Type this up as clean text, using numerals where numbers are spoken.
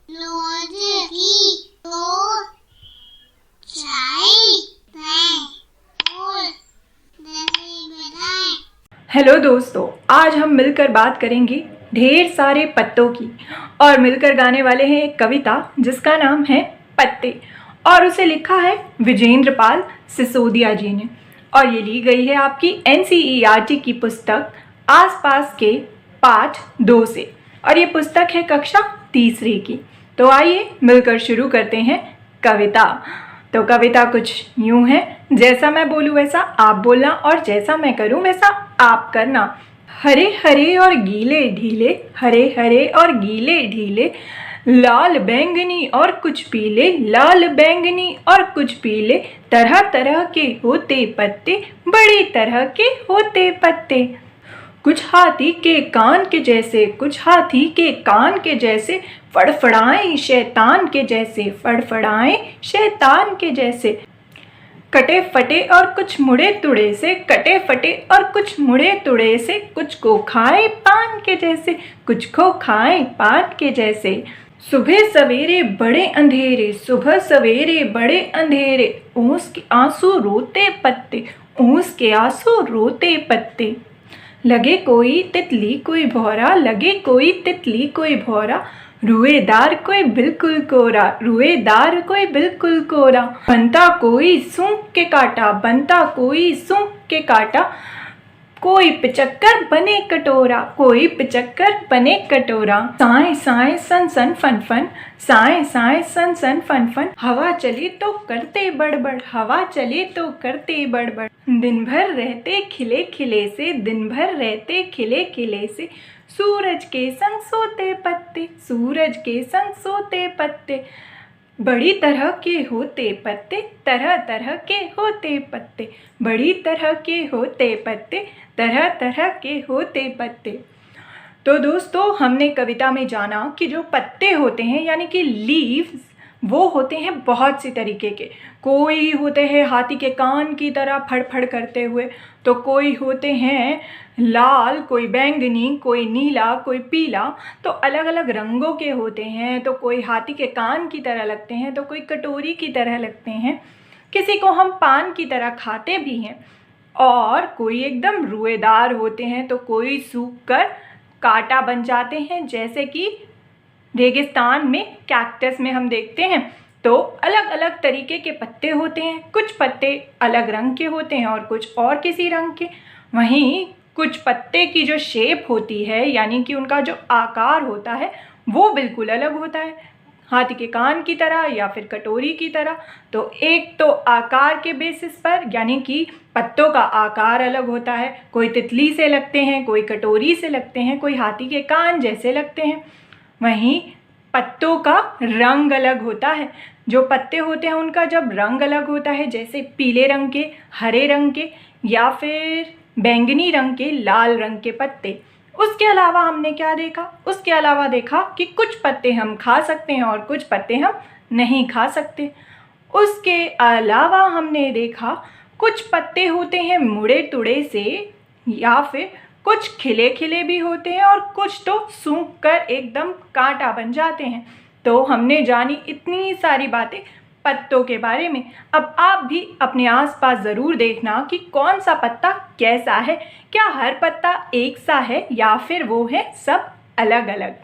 रोज की तो चाय और बताएं। हेलो दोस्तों, आज हम मिलकर बात करेंगे ढेर सारे पत्तों की और मिलकर गाने वाले हैं एक कविता जिसका नाम है पत्ते और उसे लिखा है विजेंद्र पाल सिसोदिया जी ने और ये ली गई है आपकी NCERT की पुस्तक आसपास के पाठ 2 से और ये पुस्तक है कक्षा तीसरी की। तो आइए मिलकर शुरू करते हैं कविता। तो कविता कुछ यूं है, जैसा मैं बोलूं वैसा आप बोलना और जैसा मैं करूं वैसा आप करना। हरे हरे और गीले ढीले, हरे हरे और गीले ढीले, लाल बैंगनी और कुछ पीले, लाल बैंगनी और कुछ पीले, तरह तरह के होते पत्ते, बड़ी तरह के होते पत्ते। कुछ हाथी के कान के जैसे, कुछ हाथी के कान के जैसे, फड़फड़ाएं शैतान के जैसे, फड़फड़ाएं शैतान के जैसे। कटे फटे और कुछ मुड़े तुड़े से, कटे फटे और कुछ मुड़े तुड़े से, कुछ को खाए पान के जैसे, कुछ को खाए पान के जैसे। सुबह सवेरे बड़े अंधेरे, सुबह सवेरे बड़े अंधेरे, ओस के आंसू रोते पत्ते, ओस के आंसू रोते पत्ते। लगे कोई तितली कोई भौरा, लगे कोई तितली कोई भौरा, रुएदार कोई बिल्कुल कोरा, रुएदार कोई बिल्कुल कोरा। बनता कोई सूंघ के काटा, बनता कोई सूंघ के काटा, कोई पिचक्कर बने कटोरा, कोई पिचक्कर बने कटोरा। साए साए सन सन फन फन, साए साए सन सन फन फन, हवा चली तो करते बड़बड़, हवा चले तो करते बड़बड़। दिन भर रहते खिले खिले से, दिन भर रहते खिले खिले से, सूरज के संग सोते पत्ते, सूरज के संग सोते पत्ते। बड़ी तरह के होते पत्ते, तरह तरह के होते पत्ते, बड़ी तरह के होते पत्ते, तरह तरह के होते पत्ते। तो दोस्तों, हमने कविता में जाना कि जो पत्ते होते हैं यानी कि लीव्स, वो होते हैं बहुत सी तरीके के। कोई होते हैं हाथी के कान की तरह फड़फड़ करते हुए, तो कोई होते हैं लाल, कोई बैंगनी, कोई नीला, कोई पीला, तो अलग अलग रंगों के होते हैं। तो कोई हाथी के कान की तरह लगते हैं, तो कोई कटोरी की तरह लगते हैं, किसी को हम पान की तरह खाते भी हैं, और कोई एकदम रुएदार होते हैं, तो कोई सूख कर कांटा बन जाते हैं, जैसे कि रेगिस्तान में कैक्टस में हम देखते हैं। तो अलग अलग तरीके के पत्ते होते हैं। कुछ पत्ते अलग रंग के होते हैं और कुछ और किसी रंग के। वहीं कुछ पत्ते की जो शेप होती है यानी कि उनका जो आकार होता है वो बिल्कुल अलग होता है, हाथी के कान की तरह या फिर कटोरी की तरह। तो एक तो आकार के बेसिस पर यानी कि पत्तों का आकार अलग होता है, कोई तितली से लगते हैं, कोई कटोरी से लगते हैं, कोई हाथी के कान जैसे लगते हैं। वहीं पत्तों का रंग अलग होता है। जो पत्ते होते हैं उनका जब रंग अलग होता है, जैसे पीले रंग के, हरे रंग के या फिर बैंगनी रंग के, लाल रंग के पत्ते। उसके अलावा हमने क्या देखा? उसके अलावा देखा कि कुछ पत्ते हम खा सकते हैं और कुछ पत्ते हम नहीं खा सकते। उसके अलावा हमने देखा कुछ पत्ते होते हैं मुड़े तुड़े से या फिर कुछ खिले खिले भी होते हैं और कुछ तो सूख कर एकदम कांटा बन जाते हैं। तो हमने जानी इतनी सारी बातें पत्तों के बारे में। अब आप भी अपने आसपास ज़रूर देखना कि कौन सा पत्ता कैसा है, क्या हर पत्ता एक सा है या फिर वो है सब अलग अलग।